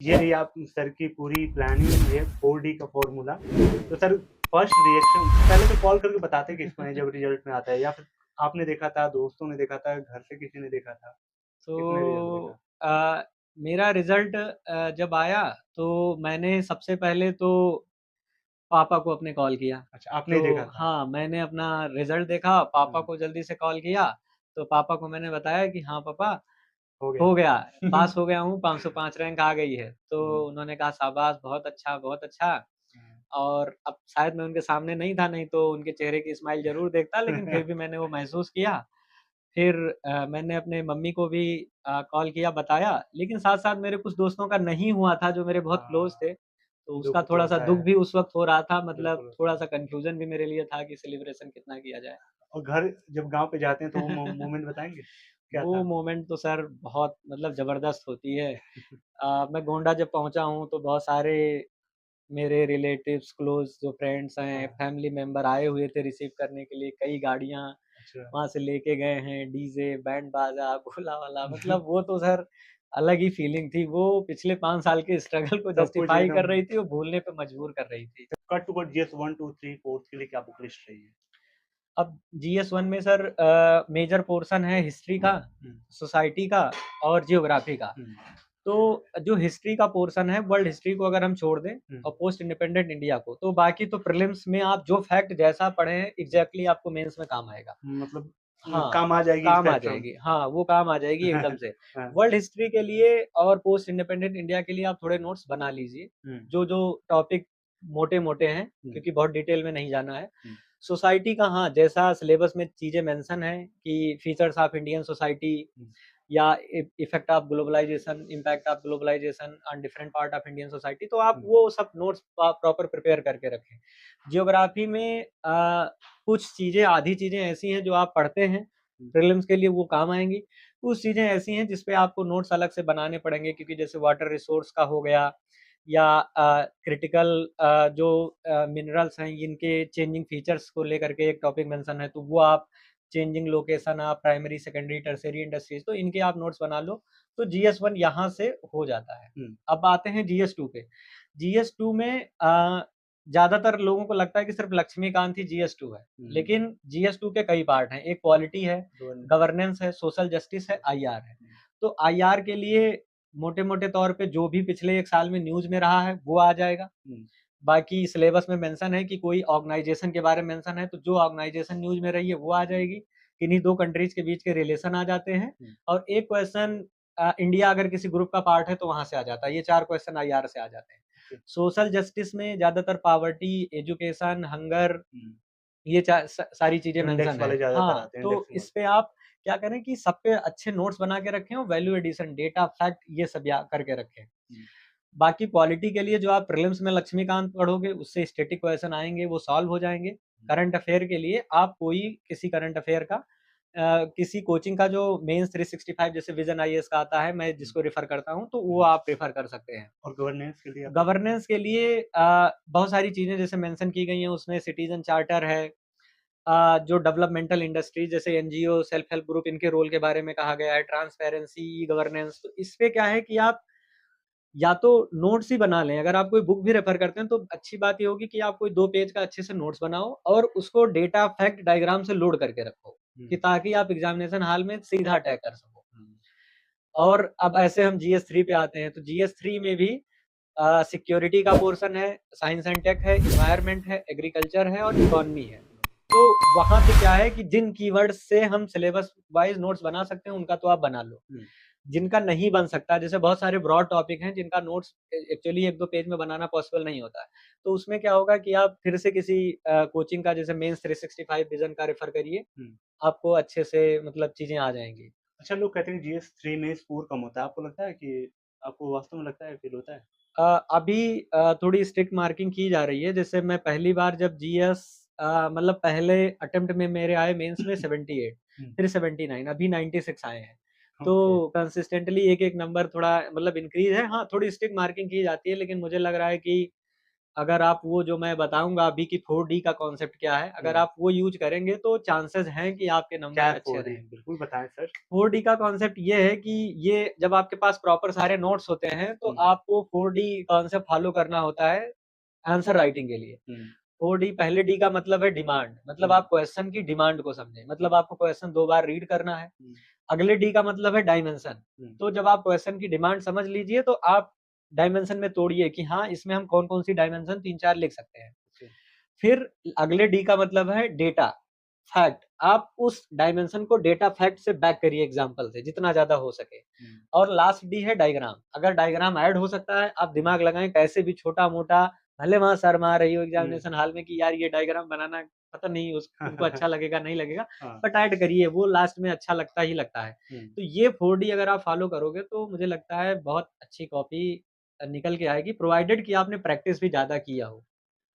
ये रही आप सर की पूरी प्लानिंग, ये 4D का फॉर्मूला। तो सर फर्स्ट रिएक्शन पहले तो कॉल करके बताते किसको हैं जब रिजल्ट में आता है, या फिर आपने देखा था, दोस्तों ने देखा था, घर से किसी ने देखा था? किसने रिजल्ट तो देखा? मेरा रिज़ल्ट जब आया तो मैंने सबसे पहले तो पापा को अपने कॉल किया। अच्छा, आपने तो ही देखा था। हाँ, मैंने अपना रिज़ल्ट देखा, पापा हाँ, को जल्दी से कॉल किया, तो पापा को मैंने बताया कि हाँ पापा, हो गया। हो गया, पास हो गया हूँ, 505 रैंक आ गई है। तो हुँ, उन्होंने कहा शाबाश! बहुत अच्छा, बहुत अच्छा। हाँ। और अब शायद मैं उनके सामने नहीं था, नहीं तो उनके चेहरे की स्माइल ज़रूर देखता, लेकिन फिर भी मैंने वो महसूस किया। फिर मैंने अपने मम्मी को भी कॉल किया, बताया, लेकिन साथ-साथ मेरे कुछ दोस्तों का नहीं हुआ था जो मेरे बहुत क्लोज़ हाँ, थे, तो उसका दुःख तो थोड़ा-सा होता दुःख है, भी उस वक़्त हो रहा था, मतलब बिल्कुल होता है। थोड़ा-सा कन्फ्यूज़न भी मेरे लिए था कि सेलिब्रेशन कितना किया जाए। और घर जब गाँव पे जाते हैं तो वो मोमेंट बताएँगे? क्या वो था? मोमेंट तो सर बहुत मतलब ज़बरदस्त होती है। मैं गोंडा जब पहुँचा हूँ तो बहुत सारे मेरे रिलेटिव्स, क्लोज़ जो फ्रेंड्स हैं, हाँ, फैमिली मेंबर आए हुए थे रिसीव करने के लिए, कई गाड़ियाँ अच्छा। वहाँ से लेके गए हैं, डीजे, बैंड बाजा, भोला-वाला, मतलब वो तो सर अलग ही फीलिंग थी। वो पिछले 5 साल के स्ट्रगल को सब कुछ जस्टिफ़ाई कर एकदम रही थी, वो भूलने पे मजबूर कर रही थी। कट टू कट जीएस 1, 2, 3, 4 के लिए क्या बुक लिस्ट रही है? अब जीएस 1 में सर मेजर पोर्शन है हिस्ट्री का, हुँ, सोसाइटी का और जियोग्राफ़ी का। हुँ, तो जो हिस्ट्री का पोर्शन है, वर्ल्ड हिस्ट्री को अगर हम छोड़ दें हुँ। और पोस्ट इंडिपेंडेंट इंडिया को, तो बाकी तो प्रीलिम्स में आप जो फैक्ट जैसा पढ़े हैं, एग्ज़ैक्टली आपको मेंस में काम आएगा। मतलब हाँ, काम आ जाएगी काम आ फैक्ट फ्रॉम जाएगी। हाँ, वो काम आ जाएगी एकदम से। हाँ, वर्ल्ड हिस्ट्री के लिए और पोस्ट इंडिपेंडेंट इंडिया के लिए आप थोड़े नोट्स बना लीजिए, हुँ, जो-जो टॉपिक मोटे-मोटे हैं, हुँ, क्योंकि बहुत डिटेल में नहीं जाना है। हुँ, सोसाइटी का हाँ, जैसा सिलेबस में चीज़ें मेंशन हैं कि फीचर्स ऑफ इंडियन सोसाइटी हुँ, या effect of globalisation, impact of globalisation on different part of Indian society, तो आप हुँ, वो सब नोट्स प्रॉपर प्रिपेयर करके रखें। जियोग्राफी में कुछ चीज़ें, आधी चीज़ें ऐसी हैं जो आप पढ़ते हैं, हुँ, प्रीलिम्स के लिए वो काम आएँगी। कुछ चीज़ें ऐसी हैं जिस पे आपको नोट्स अलग से बनाने पड़ेंगे, क्योंकि जैसे वाटर रिसोर्स का हो गया या क्रिटिकल जो मिनरल्स हैं, इनके चेंजिंग फीचर्स को लेकर के एक टॉपिक मेंशन है, तो वो आप changing location of primary, secondary, tertiary industries, तो इनके आप नोट्स बना लो, तो जीएस 1 यहाँ से हो जाता है। हुँ, अब आते हैं जीएस 2 पे। जीएस 2 में ज़्यादातर लोगों को लगता है कि सिर्फ़ लक्ष्मीकांत ही जीएस 2 है, हुँ, लेकिन जीएस 2 के कई पार्ट हैं। एक पॉलिटी है, गवर्न गवर्नेंस है, सोशल जस्टिस है, आईआर है। तो आईआर के लिए मोटे-मोटे तौर पे जो भी पिछले 1 साल में न्यूज़ में रहा है, वो आ जाएगा। हुँ, बाकी सिलेबस में मेंशन है कि कोई ऑर्गनाइज़ेशन के बारे में मेंशन है, तो जो ऑर्गनाइज़ेशन न्यूज़ में रही है, वो आ जाएगी। किन्हीं 2 कंट्रीज़ के बीच के रिलेशन आ जाते हैं हुँ, और एक क्वेश्चन इंडिया अगर किसी ग्रुप का पार्ट है, तो वहाँ से आ जाता है। ये 4 क्वेश्चन आईआर से आ जाते हैं। ओके, सोशल जस्टिस में ज़्यादातर पॉवर्टी, एजुकेशन, हंगर, हुँ, ये सारी चीज़ें मेंशन इंडेक्स है। वाले ज़्यादातर हाँ, आते हैं, तो इंडेक्सिंग इस वाले। पे आप क्या करें कि सब पे अच्छे नोट्स बना के रखें और वैल्यू एडिशन, डेटा, फैक्ट ये सब या करके रखें। हुँ, बाकी पॉलिटी के लिए जो आप प्रीलिम्स में लक्ष्मीकांत पढ़ोगे, उससे स्टैटिक क्वेश्चन आएँगे, वो सॉल्व हो जाएँगे। हुँ, करंट अफ़ेयर के लिए आप कोई किसी करंट अफ़ेयर का किसी कोचिंग का जो मेंस 365 जैसे विज़न आईएएस का आता है, मैं हुँ, जिसको रेफ़र करता हूँ, तो वो हुँ, आप रेफ़र कर सकते हैं। और गवर्नेंस के लिए आप बताएँ? गवर्नेंस के लिए बहुत सारी चीज़ें जैसे मेंशन की गई हैं, उसमें सिटीज़न चार्टर है, जो डेवलपमेंटल इंडस्ट्रीज़ जैसे एनजीओ, सेल्फ हेल्प ग्रुप, इनके रोल के बारे में कहा गया है, ट्रांसपेरेंसी, ई गवर्नेंस, तो इस पे क्या है कि आप या तो नोट्स ही बना लें, अगर आप कोई बुक भी रेफ़र करते हैं, तो अच्छी बात ये होगी कि आप कोई 2 पेज का अच्छे से नोट्स बनाओ और उसको डेटा, फैक्ट, डायग्राम से लोड करके रखो, कि हुँ, ताकि आप एग्ज़ामिनेशन हॉल में सीधा अटैक कर सको। हुँ, और अब ऐसे हम जीएस 3 पे आते हैं, तो जीएस 3 में भी सिक्योरिटी का पोर्शन है, साइंस एंड टेक है, एनवायरनमेंट है, एग्रीकल्चर है और इकोनॉमी है। तो वहाँ पे क्या है कि जिन कीवर्ड्स से हम सिलेबस वाइज़ नोट्स बना सकते हैं, उनका तो आप बना लो। हुँ, जिनका नहीं बन सकता, जैसे बहुत सारे ब्रॉड टॉपिक हैं जिनका नोट्स एक्चुअली 1-2 पेज में बनाना पॉसिबल नहीं होता है। तो उसमें क्या होगा कि आप फिर से किसी कोचिंग का जैसे मेंस 365 विज़न का रेफ़र करिए, हुँ। आपको अच्छे से मतलब चीज़ें आ जाएँगी। अच्छा, लोग कहते हैं जीएस 3 में स्कोर कम होता है, आपको लगता है कि आपको वास्तव में लगता है, फ़ील होता है? अ, अभी थोड़ी स्ट्रिक्ट मार्किंग की जा रही है, जैसे मैं पहली बार जब जीएस मतलब पहले अटेम्प्ट में मेरे आए मेंस में 78, हुँ, फिर 79, अभी 96 आए हैं। तो ओके, कंसिस्टेंटली एक-एक नंबर थोड़ा मतलब इंक्रीज़ है। हाँ, थोड़ी स्ट्रिक्ट मार्किंग की जाती है, लेकिन मुझे लग रहा है कि अगर आप वो जो मैं बताऊँगा अभी कि 4D का कॉन्सेप्ट क्या है, अगर हुँ। आप वो यूज़ करेंगे तो चांसेस हैं कि आपके क्या नंबर है अच्छे 4D? रहें। बिल्कुल बताएँ सर। 4D का कॉन्सेप्ट ये है कि ये जब आपके पास प्रॉपर सारे नोट्स होते हैं, तो हुँ, आपको 4D कॉन्सेप्ट फ़ॉलो करना होता है आंसर राइटिंग के लिए। हुँ, 4D पहले डी का मतलब है डिमांड, मतलब हुँ, आप क्वेश्चन की डिमांड को समझें, मतलब आपको क्वेश्चन 2 बार रीड करना है। हुँ, अगले डी का मतलब है डायमेंशन, हुँ, तो जब आप क्वेश्चन की डिमांड समझ लीजिए तो आप डायमेंशन में तोड़िए कि हाँ, इसमें हम कौन-कौन सी डायमेंशन 3-4 लिख सकते हैं। ओके। फिर अगले डी का मतलब है डेटा, फैक्ट। आप उस डायमेंशन को डेटा फैक्ट से बैक करिए एग्ज़ाम्पल से जितना ज़्यादा हो सके। हुँ, और लास्ट डी है डायग्राम। अगर डायग्राम ऐड हो सकता है, आप दिमाग लगाएँ कैसे भी छोटा-मोटा, भले वहाँ शर्म आ रही हो हुँ। एग्ज़ामिनेशन हॉल में कि यार ये डायग्राम बनाना पता नहीं उनको अच्छा लगेगा, नहीं लगेगा, हाँ, बट ऐड करिए, वो लास्ट में अच्छा लगता ही लगता है। हुँ। तो ये 4D अगर आप फ़ॉलो करोगे तो मुझे लगता है बहुत अच्छी कॉपी निकल के आएगी, प्रोवाइडेड कि आपने प्रैक्टिस भी ज़्यादा किया हो।